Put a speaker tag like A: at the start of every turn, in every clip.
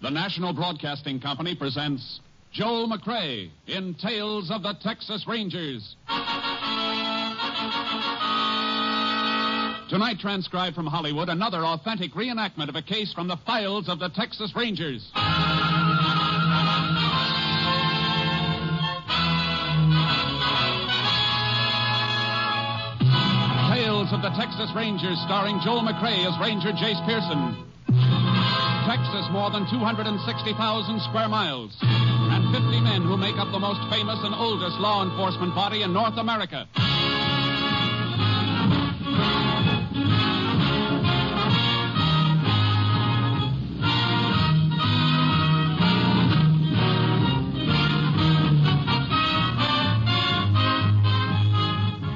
A: The National Broadcasting Company presents Joel McCrea in Tales of the Texas Rangers. Tonight, transcribed from Hollywood, another authentic reenactment of a case from the files of the Texas Rangers. Tales of the Texas Rangers, starring Joel McCrea as Ranger Jace Pearson. Texas, more than 260,000 square miles, and 50 men who make up the most famous and oldest law enforcement body in North America.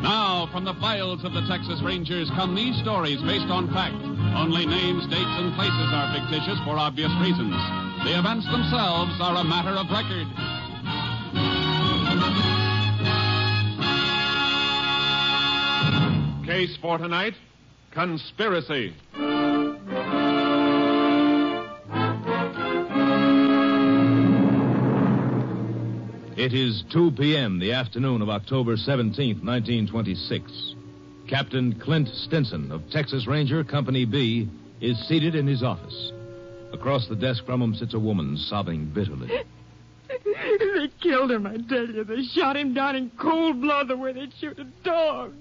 A: Now, from the files of the Texas Rangers come these stories based on fact. Only names, dates, and places are fictitious for obvious reasons. The events themselves are a matter of record.
B: Case for tonight, conspiracy.
C: It is 2 p.m., the afternoon of October 17th, 1926. Captain Clint Stinson of Texas Ranger Company B is seated in his office. Across the desk from him sits a woman sobbing bitterly.
D: They killed him, I tell you. They shot him down in cold blood the way they'd shoot a dog.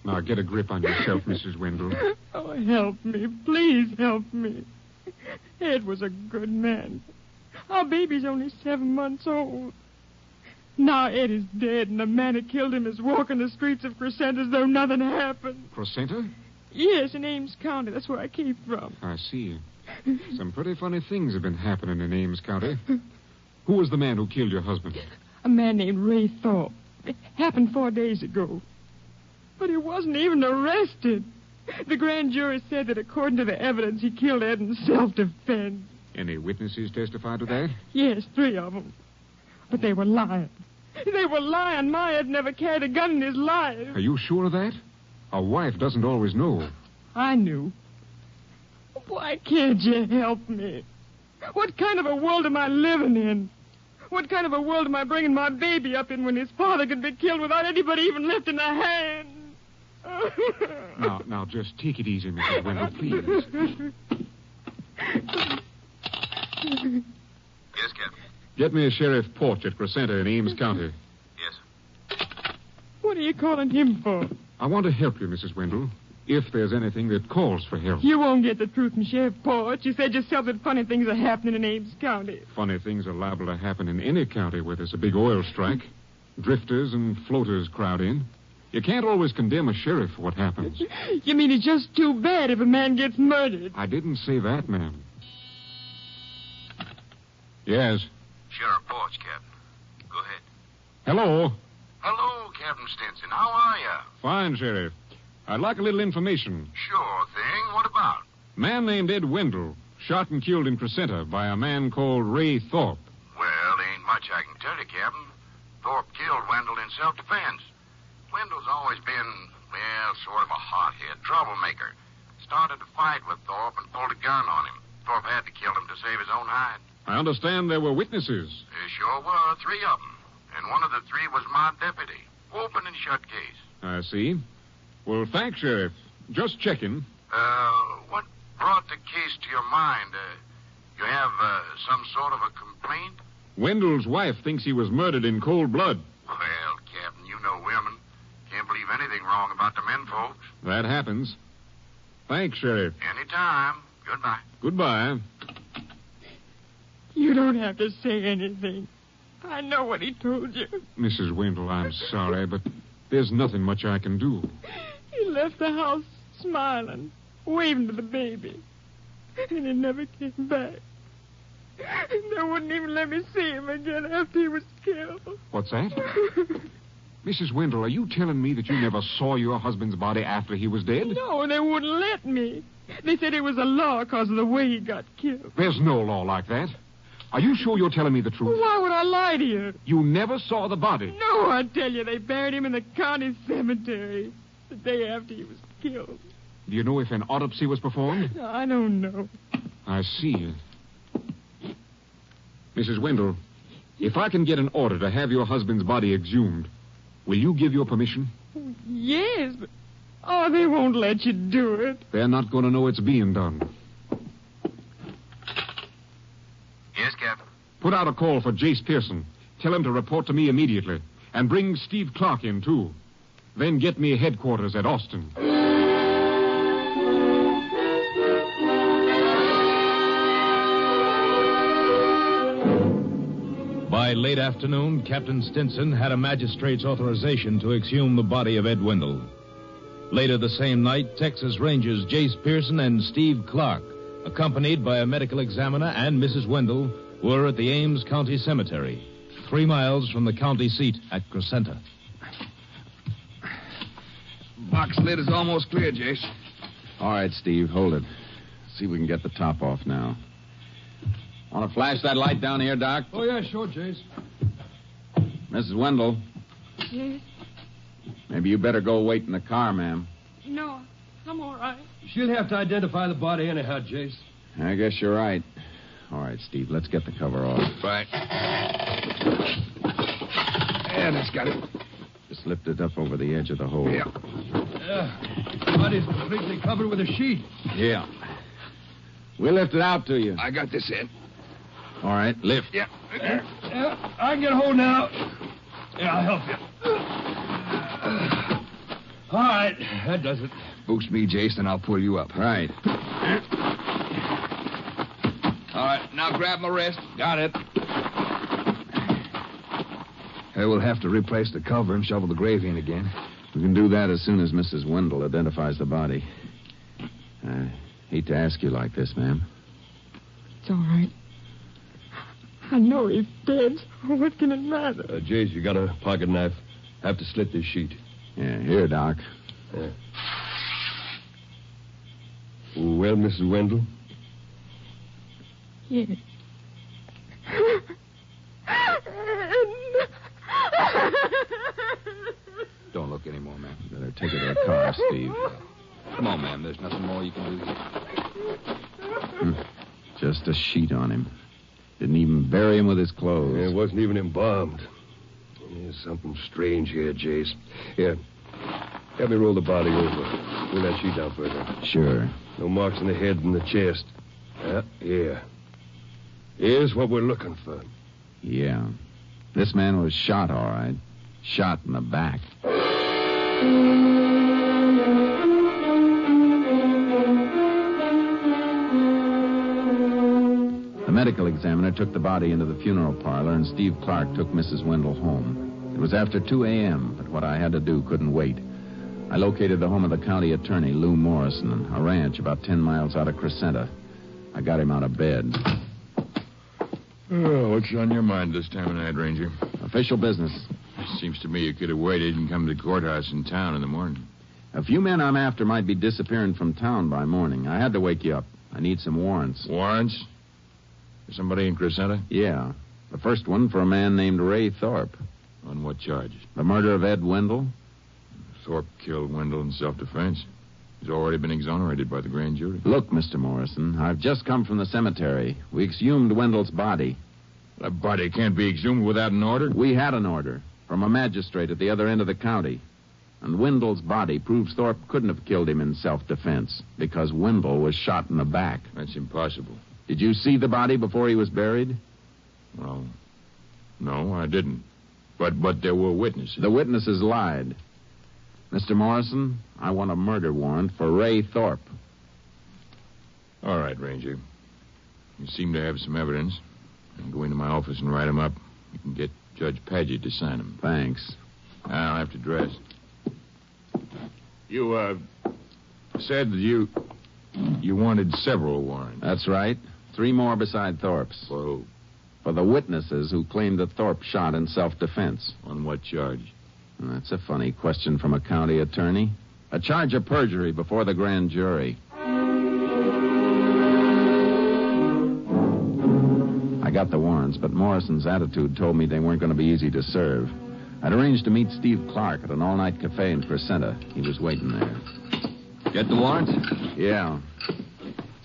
B: Now, get a grip on yourself, Mrs. Wendell.
D: Oh, help me. Please help me. Ed was a good man. Our baby's only 7 months old. Now Ed is dead, and the man who killed him is walking the streets of Crescent as though nothing happened.
B: Crescenta?
D: Yes, in Ames County. That's where I came from.
B: I see. Some pretty funny things have been happening in Ames County. Who was the man who killed your husband?
D: A man named Ray Thorpe. It happened 4 days ago. But he wasn't even arrested. The grand jury said that according to the evidence, he killed Ed in self-defense.
B: Any witnesses testify to that?
D: Yes, 3 of them. But they were lying. They were lying. My Ed never carried a gun in his life.
B: Are you sure of that? A wife doesn't always know.
D: I knew. Why can't you help me? What kind of a world am I living in? What kind of a world am I bringing my baby up in when his father could be killed without anybody even lifting a hand?
B: Now, just take it easy, Mrs. Wendell, please.
E: Yes, Captain.
B: Get me a Sheriff Porch at Crescenta in Ames County.
E: Yes.
D: What are you calling him for?
B: I want to help you, Mrs. Wendell, if there's anything that calls for help.
D: You won't get the truth from Sheriff Porch. You said yourself that funny things are happening in Ames County.
B: Funny things are liable to happen in any county where there's a big oil strike. Drifters and floaters crowd in. You can't always condemn a sheriff for what happens.
D: You mean it's just too bad if a man gets murdered?
B: I didn't say that, ma'am. Yes.
E: Sheriff Porch, Captain. Go ahead.
B: Hello.
E: Hello, Captain Stinson. How are you?
B: Fine, Sheriff. I'd like a little information.
E: Sure thing. What about?
B: Man named Ed Wendell, shot and killed in Crescenta by a man called Ray Thorpe.
E: Well, ain't much I can tell you, Captain. Thorpe killed Wendell in self-defense. Wendell's always been, well, sort of a hothead, troublemaker. Started to fight with Thorpe and pulled a gun on him. Thorpe had to kill him to save his own hide.
B: I understand there were witnesses.
E: There sure were, 3 of them. And one of the 3 was my deputy. Open and shut case.
B: I see. Well, thanks, Sheriff. Just checking.
E: What brought the case to your mind? You have some sort of a complaint?
B: Wendell's wife thinks he was murdered in cold blood.
E: Well, Captain, you know women. Can't believe anything wrong about the men folks.
B: That happens. Thanks, Sheriff.
E: Anytime. Goodbye.
B: Goodbye.
D: You don't have to say anything. I know what he told you.
B: Mrs. Wendell, I'm sorry, but there's nothing much I can do.
D: He left the house smiling, waving to the baby. And he never came back. They wouldn't even let me see him again after he was killed.
B: What's that? Mrs. Wendell, are you telling me that you never saw your husband's body after he was dead?
D: No, they wouldn't let me. They said it was a law because of the way he got killed.
B: There's no law like that. Are you sure you're telling me the truth?
D: Why would I lie to you?
B: You never saw the body?
D: No, I tell you, they buried him in the county cemetery the day after he was killed.
B: Do you know if an autopsy was performed?
D: I don't know.
B: I see. Mrs. Wendell, if I can get an order to have your husband's body exhumed, will you give your permission?
D: Yes, but... Oh, they won't let you do it.
B: They're not going to know it's being done.
E: Yes, Captain.
B: Put out a call for Jace Pearson. Tell him to report to me immediately. And bring Steve Clark in, too. Then get me headquarters at Austin.
C: By late afternoon, Captain Stinson had a magistrate's authorization to exhume the body of Ed Wendell. Later the same night, Texas Rangers Jace Pearson and Steve Clark, accompanied by a medical examiner and Mrs. Wendell, were at the Ames County Cemetery, 3 miles from the county seat at Crescenta.
F: Box lid is almost clear, Jace.
G: All right, Steve, hold it. See if we can get the top off now. Want to flash that light down here, Doc?
F: Oh, yeah, sure, Jace.
G: Mrs. Wendell,
D: Yes?
G: maybe you better go wait in the car, ma'am.
D: No, I'm all right.
F: She'll have to identify the body anyhow, Jace.
G: I guess you're right. All right, Steve, let's get the cover off.
F: Right. Yeah, that's got it.
G: Just lift it up over the edge of the hole.
F: Yeah. Body's completely covered with a sheet.
G: Yeah. We'll lift it out to you.
F: I got this end.
G: All right, lift.
F: Yeah. I can get a hold now. Yeah, I'll help you. All right, that does it. Boost me, Jason. I'll pull you up.
G: Right.
F: All right, now grab my wrist. Got it. We'll have to replace the cover and shovel the grave in again.
G: We can do that as soon as Mrs. Wendell identifies the body. I hate to ask you like this, ma'am.
D: It's all right. I know he's dead. What can it matter?
H: Jace, you got a pocket knife. Have to slit this sheet.
G: Yeah, here, Doc.
H: Yeah. Well, Mrs. Wendell?
D: Yes.
G: Don't look anymore, ma'am. You better take her to the car, Steve. Come on, ma'am. There's nothing more you can do here. Just a sheet on him. Didn't even bury him with his clothes.
H: Yeah, it wasn't even embalmed. There's something strange here, Jace. Here, help me roll the body over. Pull that sheet down further.
G: Sure.
H: No marks on the head and the chest. Yeah. Here's what we're looking for.
G: Yeah. This man was shot, all right. Shot in the back. The medical examiner took the body into the funeral parlor, and Steve Clark took Mrs. Wendell home. It was after 2 a.m., but what I had to do couldn't wait. I located the home of the county attorney, Lou Morrison, a ranch about 10 miles out of Crescenta. I got him out of bed.
I: Oh, what's on your mind this time of night, Ranger?
G: Official business.
I: Seems to me you could have waited and come to the courthouse in town in the morning.
G: A few men I'm after might be disappearing from town by morning. I had to wake you up. I need some warrants.
I: Warrants? For somebody in Crescenta?
G: Yeah. The first one for a man named Ray Thorpe.
I: On what charge?
G: The murder of Ed Wendell.
I: Thorpe killed Wendell in self-defense. He's already been exonerated by the grand jury.
G: Look, Mr. Morrison, I've just come from the cemetery. We exhumed Wendell's body.
I: That body can't be exhumed without an order?
G: We had an order from a magistrate at the other end of the county. And Wendell's body proves Thorpe couldn't have killed him in self-defense because Wendell was shot in the back.
I: That's impossible.
G: Did you see the body before he was buried?
I: Well, no, I didn't. But there were witnesses.
G: The witnesses lied. Mr. Morrison, I want a murder warrant for Ray Thorpe.
I: All right, Ranger. You seem to have some evidence. I'll go into my office and write them up. You can get Judge Paget to sign them.
G: Thanks.
I: I'll have to dress. You, said that you wanted several warrants.
G: That's right. 3 more beside Thorpe's.
I: For who?
G: For the witnesses who claimed that Thorpe shot in self-defense.
I: On what charge?
G: That's a funny question from a county attorney. A charge of perjury before the grand jury. I got the warrants, but Morrison's attitude told me they weren't going to be easy to serve. I'd arranged to meet Steve Clark at an all-night cafe in Crescenta. He was waiting there.
F: Get the warrant?
G: Yeah.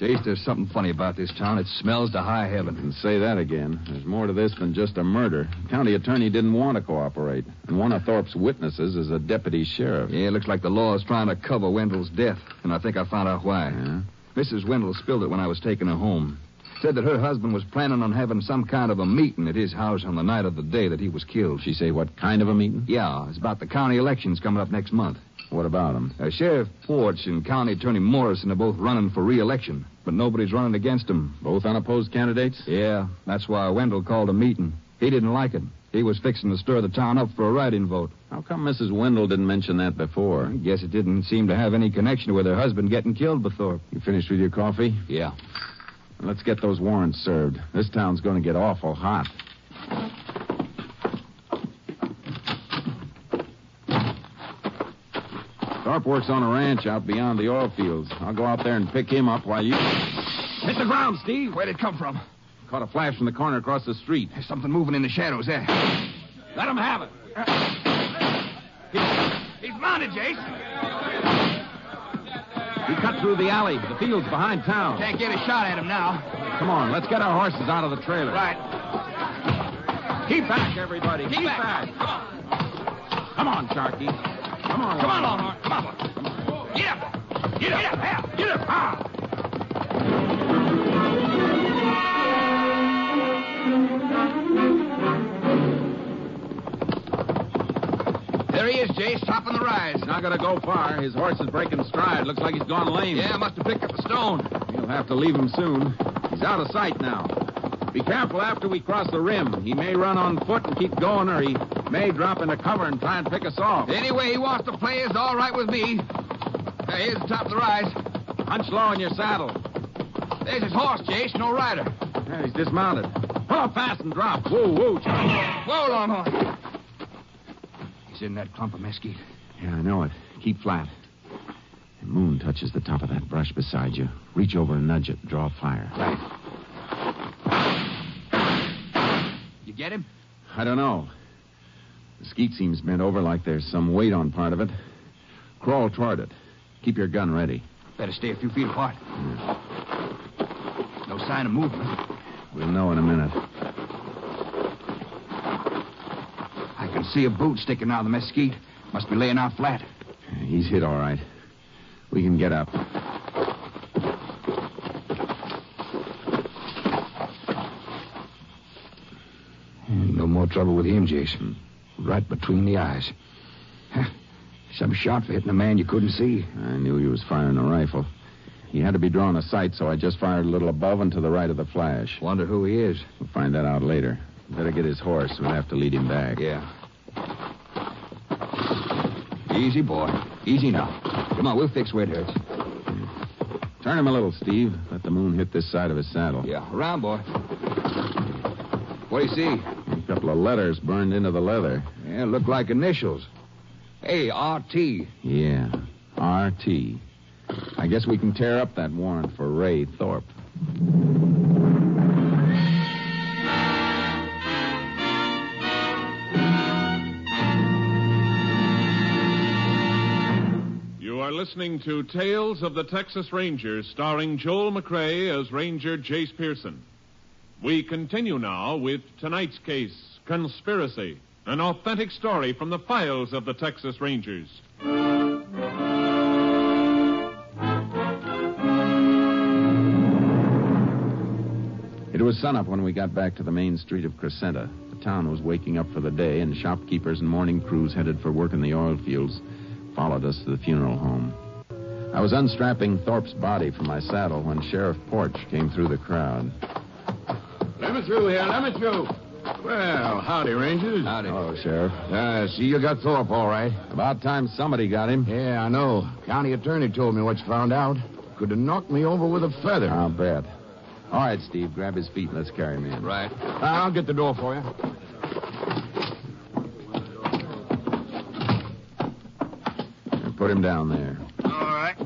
J: Jace, there's something funny about this town. It smells to high heaven.
G: And say that again. There's more to this than just a murder. The county attorney didn't want to cooperate. And one of Thorpe's witnesses is a deputy sheriff.
J: Yeah, it looks like the law is trying to cover Wendell's death. And I think I found out why.
G: Yeah?
J: Mrs. Wendell spilled it when I was taking her home. Said that her husband was planning on having some kind of a meeting at his house on the night of the day that he was killed.
G: She say what kind of a meeting?
J: Yeah, it's about the county elections coming up next month.
G: What about him?
J: Sheriff Porch and County Attorney Morrison are both running for re-election, but nobody's running against them.
G: Both unopposed candidates?
J: Yeah, that's why Wendell called a meeting. He didn't like it. He was fixing to stir the town up for a write-in vote.
G: How come Mrs. Wendell didn't mention that before?
J: I guess it didn't seem to have any connection with her husband getting killed by Thorpe.
G: You finished with your coffee?
J: Yeah.
G: Let's get those warrants served. This town's going to get awful hot. Thorpe works on a ranch out beyond the oil fields. I'll go out there and pick him up while you...
J: Hit the ground, Steve. Where'd it come from?
G: Caught a flash from the corner across the street.
J: There's something moving in the shadows there.
F: Let him have it.
J: He's mounted, Jace.
G: He cut through the alley. The field's behind town.
J: Can't get a shot at him now.
G: Come on, let's get our horses out of the trailer.
J: Right.
G: Keep back, everybody.
J: Keep back.
G: Come on, Sharky. Come on.
J: Come on, Longhorn. Come on, boy. Get up. Get up. Get up. Ah. There he is, Jace, topping the rise.
G: He's not going to go far. His horse is breaking stride. Looks like he's gone lame.
J: Yeah, must have picked up a stone.
G: You'll have to leave him soon. He's out of sight now. Be careful after we cross the rim. He may run on foot and keep going, or he may drop into cover and try and pick us off.
J: Any way he wants to play is all right with me. Here's the top of the rise.
G: Hunch low in your saddle.
J: There's his horse, Jace, no rider.
G: Yeah, he's dismounted. Pull up fast and drop. Whoa, Charlie.
J: Whoa, Longhorn. He's in that clump of mesquite.
G: Yeah, I know it. Keep flat. The moon touches the top of that brush beside you. Reach over and nudge it. Draw fire.
J: Right. You get him?
G: I don't know. The skeet seems bent over like there's some weight on part of it. Crawl toward it. Keep your gun ready.
J: Better stay a few feet apart. No sign of movement.
G: We'll know in a minute.
J: I can see a boot sticking out of the mesquite. Must be laying out flat.
G: He's hit all right. We can get up.
J: No more trouble with him, Jason. Right between the eyes. Some shot for hitting a man you couldn't see.
G: I knew he was firing a rifle. He had to be drawing a sight, so I just fired a little above and to the right of the flash.
J: Wonder who he is.
G: We'll find that out later. Better get his horse. We'll have to lead him back.
J: Yeah. Easy, boy. Easy now. Come on, we'll fix where it hurts.
G: Turn him a little, Steve. Let the moon hit this side of his saddle.
J: Yeah, around, boy. What do you see?
G: A couple of letters burned into the leather.
J: Yeah, look like initials. A-R-T.
G: Yeah, R.T. I guess we can tear up that warrant for Ray Thorpe.
A: You are listening to Tales of the Texas Rangers, starring Joel McCrea as Ranger Jace Pearson. We continue now with tonight's case, Conspiracy, an authentic story from the files of the Texas Rangers.
G: It was sunup when we got back to the main street of Crescenta. The town was waking up for the day, and shopkeepers and morning crews headed for work in the oil fields followed us to the funeral home. I was unstrapping Thorpe's body from my saddle when Sheriff Porch came through the crowd.
H: Let me through here. Let me through. Well, howdy, Rangers.
J: Howdy.
G: Oh, Sheriff.
H: See you got Thorpe all right.
G: About time somebody got him.
H: Yeah, I know. County attorney told me what you found out. Could have knocked me over with a feather.
G: I'll bet. All right, Steve, grab his feet and let's carry him in.
J: Right.
H: I'll get the door for you.
G: And put him down there.
J: All right.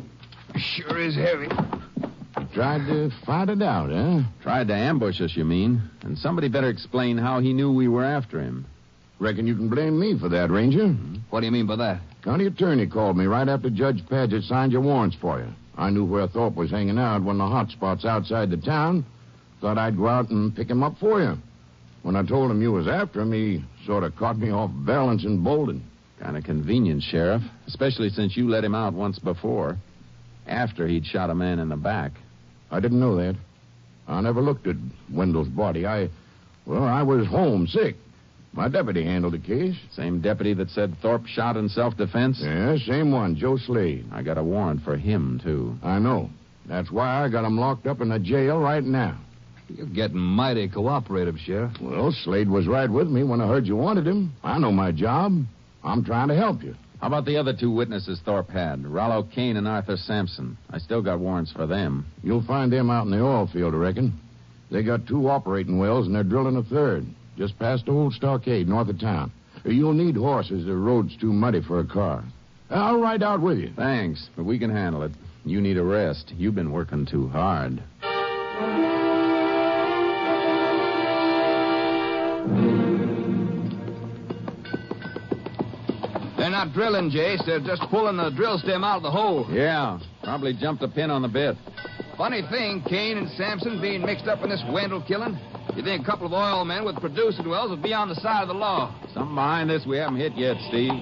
J: Sure is heavy.
H: You tried to fight it out, huh?
G: Tried to ambush us, you mean? And somebody better explain how he knew we were after him.
E: Reckon you can blame me for that, Ranger.
J: What do you mean by that?
E: County attorney called me right after Judge Paget signed your warrants for you. I knew where Thorpe was hanging out, one of the hot spots outside the town. Thought I'd go out and pick him up for you. When I told him you was after him, he sort of caught me off balance and bolted.
G: Kind of convenient, Sheriff, especially since you let him out once before, after he'd shot a man in the back.
E: I didn't know that. I never looked at Wendell's body. I was home sick. My deputy handled the case.
G: Same deputy that said Thorpe shot in self-defense?
E: Yeah, same one, Joe Slade.
G: I got a warrant for him, too.
E: I know. That's why I got him locked up in a jail right now.
J: You're getting mighty cooperative, Sheriff.
E: Well, Slade was right with me when I heard you wanted him. I know my job. I'm trying to help you.
G: How about the other two witnesses Thorpe had, Rollo Kane and Arthur Sampson? I still got warrants for them.
E: You'll find them out in the oil field, I reckon. They got 2 operating wells, and they're drilling a 3rd, just past the old stockade north of town. You'll need horses. The road's too muddy for a car. I'll ride out with you.
G: Thanks, but we can handle it. You need a rest. You've been working too hard.
J: They're not drilling, Jace. They're just pulling the drill stem out of the hole.
G: Yeah, probably jumped a pin on the bit.
J: Funny thing, Kane and Sampson being mixed up in this Wendell killing. You think a couple of oil men with producing wells would be on the side of the law.
G: Something behind this we haven't hit yet, Steve.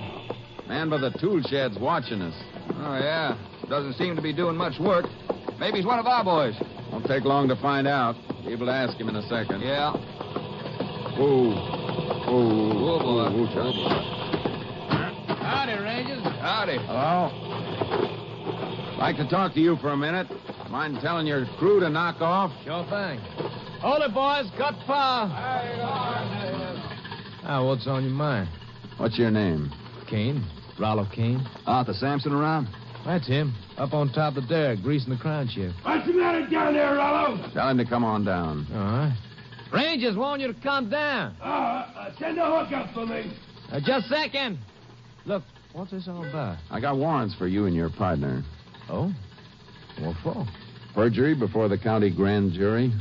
G: Man by the tool shed's watching us.
J: Oh, yeah. Doesn't seem to be doing much work. Maybe he's one of our boys.
G: Won't take long to find out. Be able to ask him in a second.
J: Yeah.
G: Whoa,
J: boy.
G: boy.
J: Howdy, Rangers. Howdy.
G: Hello. Like to talk to you for a minute. Mind telling your crew to knock off?
C: Sure thing. Hold it, boys. Cut fire. What's on your mind?
G: What's your name?
C: Kane. Rollo Kane.
J: Arthur Sampson around?
C: That's him. Up on top of the derrick, greasing the crown shift.
F: What's the matter down there, Rollo?
G: Tell him to come on down.
C: All right. Rangers want you to come down.
F: Send a hook up for me.
C: Just a second. Look, what's this all about?
G: I got warrants for you and your partner.
C: Oh? What for?
G: Perjury before the county grand jury.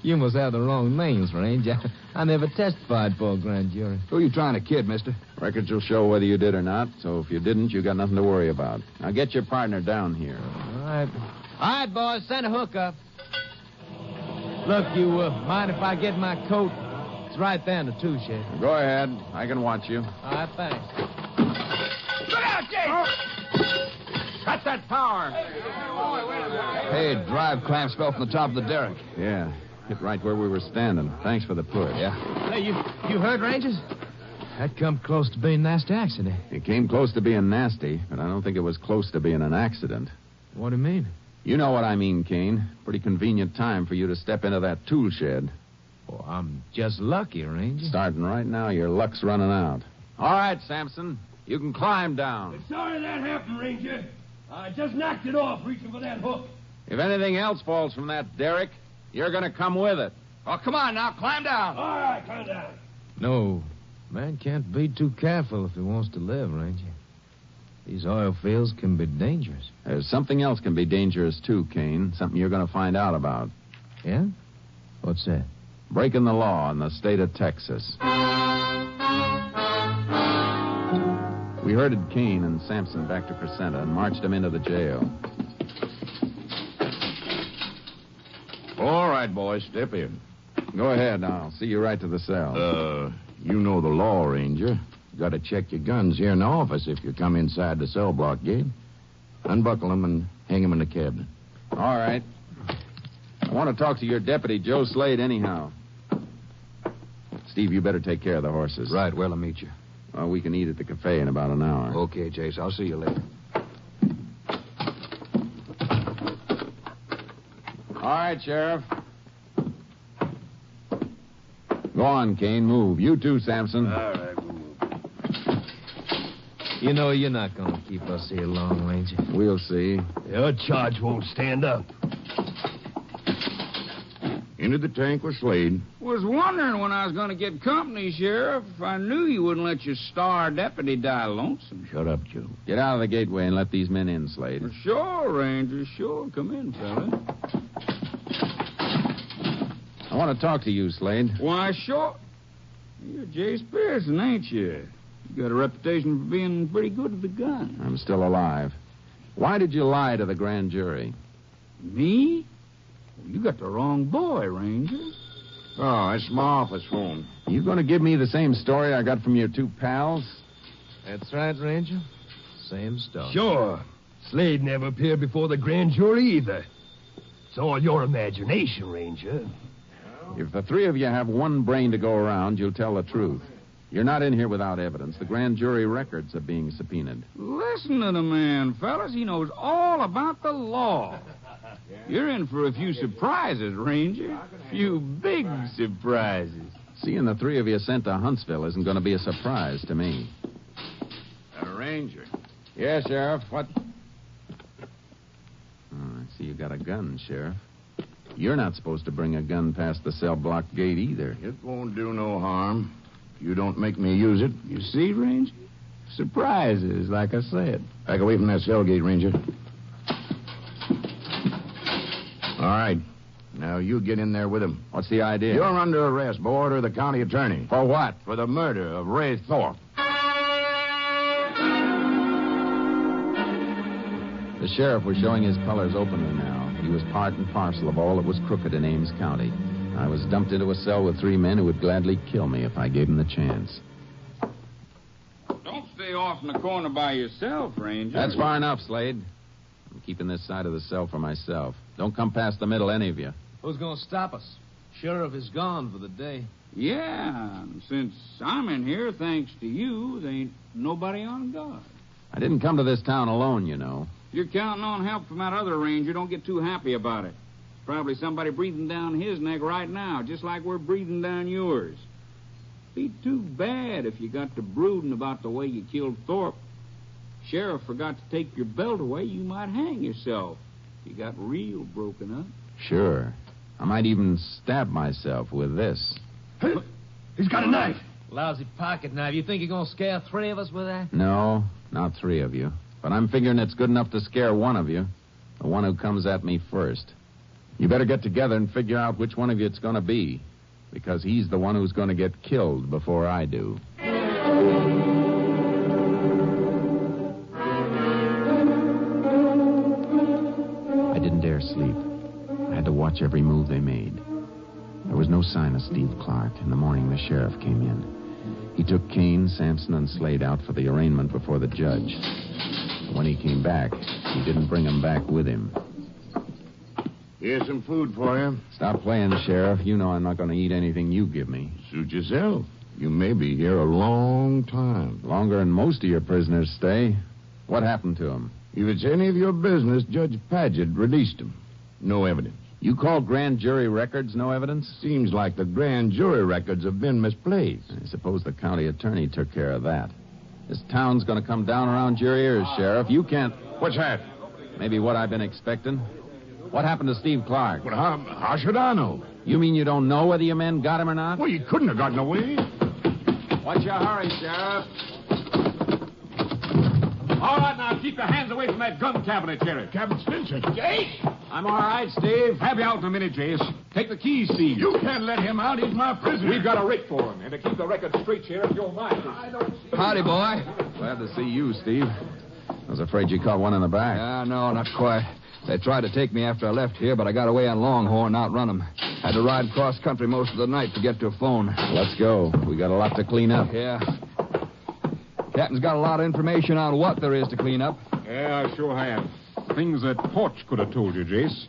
C: You must have the wrong names, Range. I never testified for a grand jury.
J: Who are you trying to kid, mister?
G: Records will show whether you did or not, so if you didn't, you got nothing to worry about. Now get your partner down here.
C: All right. All right, boys, send a hook up. Look, you mind if I get my coat? It's right there in the tool shed.
G: Go ahead. I can watch you.
C: All right, thanks.
F: Look out, Jake! Oh.
G: Cut that power.
J: Hey, drive clamps fell from the top of the derrick.
G: Yeah, hit right where we were standing. Thanks for the push.
J: Yeah.
C: Hey, you heard, Rangers? That come close to being a nasty accident.
G: It came close to being nasty, but I don't think it was close to being an accident.
C: What do you mean?
G: You know what I mean, Kane. Pretty convenient time for you to step into that tool shed.
C: Well, I'm just lucky, Ranger.
G: Starting right now, your luck's running out. All right, Sampson. You can climb down.
F: Sorry that happened, Ranger. I just knocked it off reaching for that hook.
G: If anything else falls from that derrick, you're going to come with it.
J: Oh, come on now. Climb down.
F: All right, climb down.
C: No, man can't be too careful if he wants to live, Ranger. These oil fields can be dangerous.
G: There's something else can be dangerous, too, Kane. Something you're going to find out about.
C: Yeah? What's that?
G: Breaking the law in the state of Texas. We herded Kane and Sampson back to Crescenta and marched them into the jail.
E: All right, boys, step in.
G: Go ahead. I'll see you right to the cell.
E: You know the law, Ranger. Got to check your guns here in the office if you come inside the cell block gate. Unbuckle them and hang them in the cabinet.
G: All right. I want to talk to your deputy, Joe Slade, anyhow. Steve, you better take care of the horses.
J: Right, well, I'll meet you.
G: Well, we can eat at the cafe in about an hour.
J: Okay, Jace, I'll see you later.
G: All right, Sheriff. Go on, Kane. Move. You too, Sampson.
F: All right, we'll move.
C: You know you're not going to keep us here long, Ranger.
G: We'll see.
F: Your charge won't stand up.
E: Into the tank with Slade.
K: Was wondering when I was going to get company, Sheriff. I knew you wouldn't let your star deputy die lonesome.
E: Shut up, Joe.
G: Get out of the gateway and let these men in, Slade.
K: Sure, Ranger, sure. Come in, fella.
G: I want to talk to you, Slade.
K: Why, sure. You're Jace Pearson, ain't you? You got a reputation for being pretty good with the gun.
G: I'm still alive. Why did you lie to the grand jury?
K: Me? You got the wrong boy, Ranger.
E: Oh, that's my office phone.
G: You going to give me the same story I got from your two pals?
C: That's right, Ranger. Same story.
H: Sure. Slade never appeared before the grand jury either. It's all your imagination, Ranger.
G: If the three of you have one brain to go around, you'll tell the truth. You're not in here without evidence. The grand jury records are being subpoenaed.
K: Listen to the man, fellas. He knows all about the law. You're in for a few surprises, Ranger. Few big surprises.
G: Seeing the three of you sent to Huntsville isn't going to be a surprise to me.
E: Ranger.
G: Yeah, Sheriff. What? Oh, I see you got a gun, Sheriff. You're not supposed to bring a gun past the cell block gate either.
E: It won't do no harm. If you don't make me use it.
K: You see, Ranger? Surprises, like I said.
E: Back away from that cell gate, Ranger. All right. Now you get in there with him.
G: What's the idea?
E: You're under arrest by order of the county attorney.
G: For what?
E: For the murder of Ray Thorpe.
G: The sheriff was showing his colors openly now. He was part and parcel of all that was crooked in Ames County. I was dumped into a cell with three men who would gladly kill me if I gave them the chance.
K: Don't stay off in the corner by yourself, Ranger.
G: That's far enough, Slade. I'm keeping this side of the cell for myself. Don't come past the middle, any of you.
C: Who's going to stop us? Sheriff is gone for the day.
K: Yeah, and since I'm in here, thanks to you, there ain't nobody on guard.
G: I didn't come to this town alone, you know.
K: If you're counting on help from that other ranger, don't get too happy about it. Probably somebody breathing down his neck right now, just like we're breathing down yours. Be too bad if you got to brooding about the way you killed Thorpe. Sheriff forgot to take your belt away, you might hang yourself. You got real broken up.
G: Sure. I might even stab myself with this.
H: He's got a knife.
C: Lousy pocket knife. You think you're going to scare three of us with that?
G: No, not three of you. But I'm figuring it's good enough to scare one of you. The one who comes at me first. You better get together and figure out which one of you it's going to be. Because he's the one who's going to get killed before I do. I didn't dare sleep. I had to watch every move they made. There was no sign of Steve Clark. In the morning, the sheriff came in. He took Kane, Sampson, and Slade out for the arraignment before the judge. But when he came back, he didn't bring them back with him.
E: Here's some food for you.
G: Stop playing, Sheriff. You know I'm not going to eat anything you give me.
E: Suit yourself. You may be here a long time.
G: Longer than most of your prisoners stay. What happened to them?
E: If it's any of your business, Judge Paget released them. No evidence.
G: You call grand jury records no evidence?
E: Seems like the grand jury records have been misplaced.
G: I suppose the county attorney took care of that. This town's going to come down around your ears, Sheriff. You can't...
E: What's that?
G: Maybe what I've been expecting. What happened to Steve Clark?
E: Well, how should I know?
G: You mean you don't know whether your men got him or not?
E: Well, you couldn't have gotten away.
G: What's your hurry, Sheriff?
B: All right, now, keep your hands away from that gun cabinet, Sheriff.
E: Captain Spencer. Jace!
G: I'm all right, Steve.
B: Have you out in a minute, Jace. Take the keys, Steve.
E: You can't let him out. He's my prisoner.
B: We've got a writ for him. And to keep the record straight, Sheriff, you're mine.
J: Howdy, boy.
G: Glad to see you, Steve. I was afraid you caught one in the back.
J: No, not quite. They tried to take me after I left here, but I got away on Longhorn and outrun them. Had to ride cross country most of the night to get to a phone.
G: Let's go. We got a lot to clean up.
J: Yeah. Captain's got a lot of information on what there is to clean up.
B: Yeah, I sure have. Things that Porch could have told you, Jace.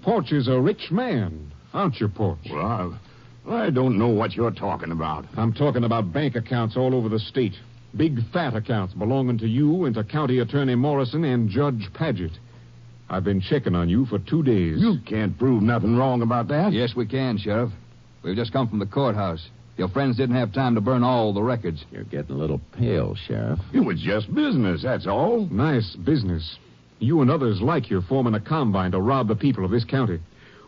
B: Porch is a rich man, aren't you, Porch?
E: Well, I don't know what you're talking about.
B: I'm talking about bank accounts all over the state. Big, fat accounts belonging to you and to County Attorney Morrison and Judge Paget. I've been checking on you for 2 days.
E: You can't prove nothing wrong about that.
J: Yes, we can, Sheriff. We've just come from the courthouse. Your friends didn't have time to burn all the records.
G: You're getting a little pale, Sheriff.
E: It was just business, that's all.
B: Nice business. You and others like you forming a combine to rob the people of this county.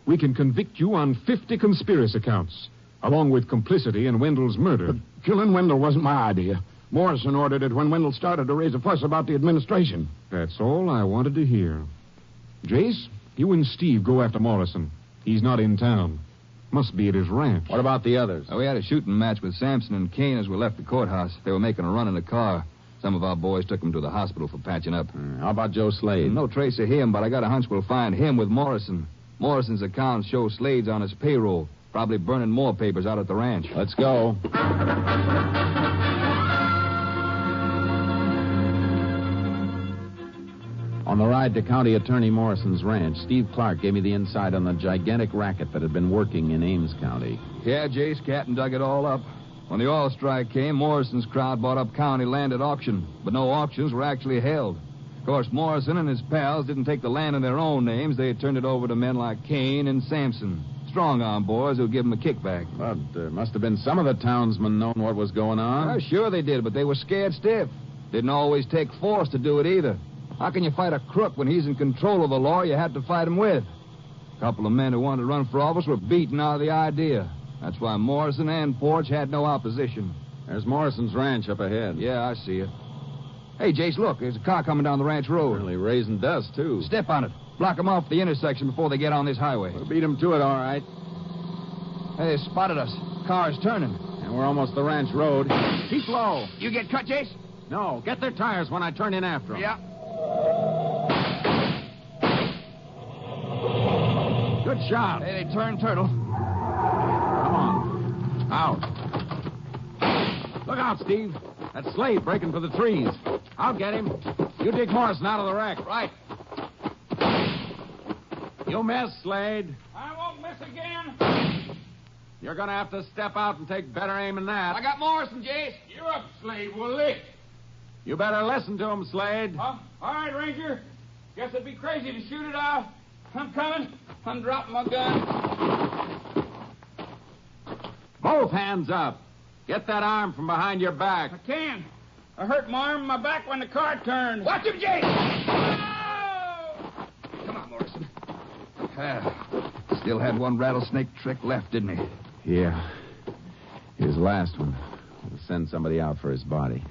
B: We can convict you on 50 conspiracy counts, along with complicity in Wendell's murder.
E: But killing Wendell wasn't my idea. Morrison ordered it when Wendell started to raise a fuss about the administration.
B: That's all I wanted to hear. Jace, you and Steve go after Morrison. He's not in town. Must be at his ranch.
G: What about the others?
J: We had a shooting match with Sampson and Kane as we left the courthouse. They were making a run in the car. Some of our boys took them to the hospital for patching up.
G: How about Joe Slade?
J: No trace of him, but I got a hunch we'll find him with Morrison. Morrison's accounts show Slade's on his payroll, probably burning more papers out at the ranch.
G: Let's go. On the ride to County Attorney Morrison's ranch, Steve Clark gave me the inside on the gigantic racket that had been working in Ames County.
J: Yeah, Jace Catton dug it all up. When the oil strike came, Morrison's crowd bought up county land at auction, but no auctions were actually held. Of course, Morrison and his pals didn't take the land in their own names. They turned it over to men like Kane and Sampson, strong-arm boys who'd give them a kickback.
G: But there must have been some of the townsmen known what was going on.
J: Sure they did, but they were scared stiff. Didn't always take force to do it either. How can you fight a crook when he's in control of the law you had to fight him with? A couple of men who wanted to run for office were beaten out of the idea. That's why Morrison and Porch had no opposition.
G: There's Morrison's ranch up ahead.
J: Yeah, I see it. Hey, Jace, look. There's a car coming down the ranch road.
G: Really raising dust, too.
J: Step on it. Block them off the intersection before they get on this highway.
G: We'll beat them to it, all right.
J: Hey, they spotted us. Car's turning.
G: And we're almost the ranch road.
J: Keep low. You get cut, Jace?
G: No, get their tires when I turn in after them.
J: Yeah.
G: Good shot.
J: Hey, they turned turtle.
G: Come on. Out. Look out, Steve. That's Slade breaking for the trees. I'll get him. You dig Morrison out of the wreck.
J: Right.
G: You miss, Slade.
K: I won't miss again.
G: You're going to have to step out and take better aim than that.
K: I got Morrison, Jace. You're up, Slade. We'll lick.
G: You better listen to him, Slade.
K: All right, Ranger. Guess it'd be crazy to shoot it out. I'm coming. I'm dropping my gun.
G: Both hands up. Get that arm from behind your back.
K: I can. I hurt my arm and my back when the car turned. Watch him, Jace! Oh!
J: Come on, Morrison. Still had one rattlesnake trick left, didn't he?
G: Yeah. His last one. We'll send somebody out for his body.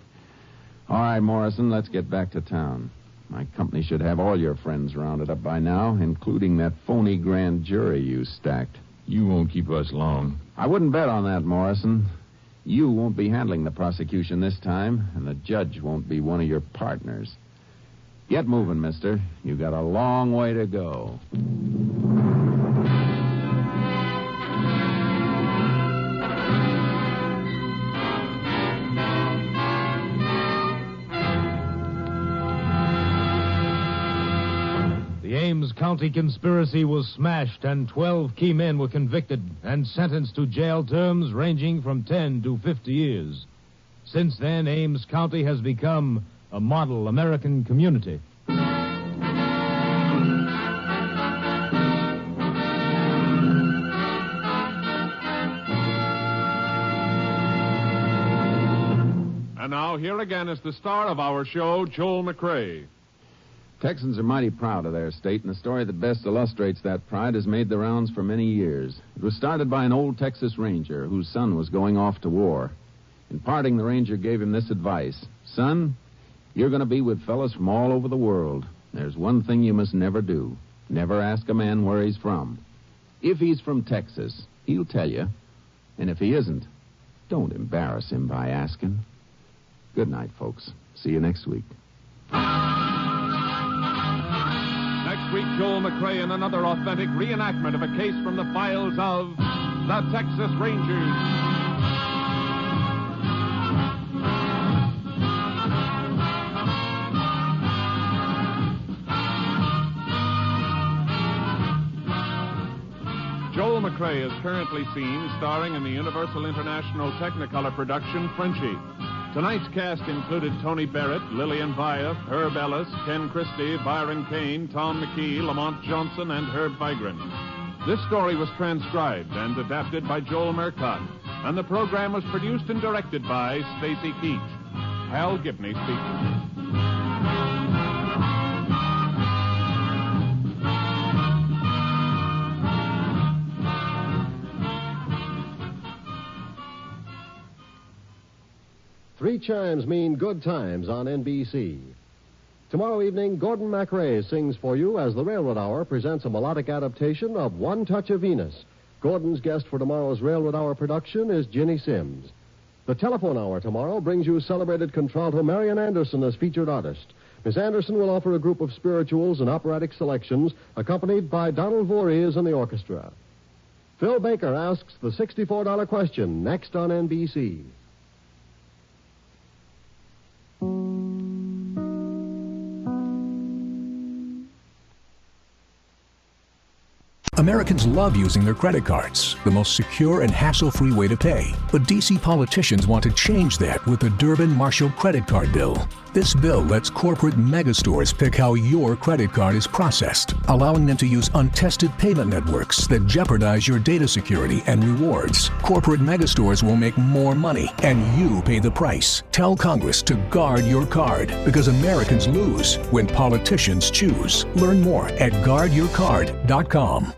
G: All right, Morrison, let's get back to town. My company should have all your friends rounded up by now, including that phony grand jury you stacked.
I: You won't keep us long.
G: I wouldn't bet on that, Morrison. You won't be handling the prosecution this time, and the judge won't be one of your partners. Get moving, mister. You've got a long way to go.
C: The Ames County conspiracy was smashed, and 12 key men were convicted and sentenced to jail terms ranging from 10 to 50 years. Since then, Ames County has become a model American community.
B: And now, here again is the star of our show, Joel McRae.
G: Texans are mighty proud of their state, and the story that best illustrates that pride has made the rounds for many years. It was started by an old Texas Ranger whose son was going off to war. In parting, the Ranger gave him this advice. Son, you're going to be with fellas from all over the world. There's one thing you must never do. Never ask a man where he's from. If he's from Texas, he'll tell you. And if he isn't, don't embarrass him by asking. Good night, folks. See you next week.
B: Next week, Joel McRae in another authentic reenactment of a case from the files of the Texas Rangers. Joel McRae is currently seen starring in the Universal International Technicolor production Frenchie. Tonight's cast included Tony Barrett, Lillian Vyeth, Herb Ellis, Ken Christie, Byron Kane, Tom McKee, Lamont Johnson, and Herb Vigran. This story was transcribed and adapted by Joel Murcott, and the program was produced and directed by Stacy Keach. Hal Gibney speaking.
L: Three chimes mean good times on NBC. Tomorrow evening, Gordon MacRae sings for you as the Railroad Hour presents a melodic adaptation of One Touch of Venus. Gordon's guest for tomorrow's Railroad Hour production is Ginny Sims. The Telephone Hour tomorrow brings you celebrated contralto Marian Anderson as featured artist. Miss Anderson will offer a group of spirituals and operatic selections accompanied by Donald Voorhees and the orchestra. Phil Baker asks the $64 question next on NBC.
M: Americans love using their credit cards, the most secure and hassle-free way to pay. But D.C. politicians want to change that with the Durbin-Marshall credit card bill. This bill lets corporate megastores pick how your credit card is processed, allowing them to use untested payment networks that jeopardize your data security and rewards. Corporate megastores will make more money, and you pay the price. Tell Congress to guard your card, because Americans lose when politicians choose. Learn more at guardyourcard.com.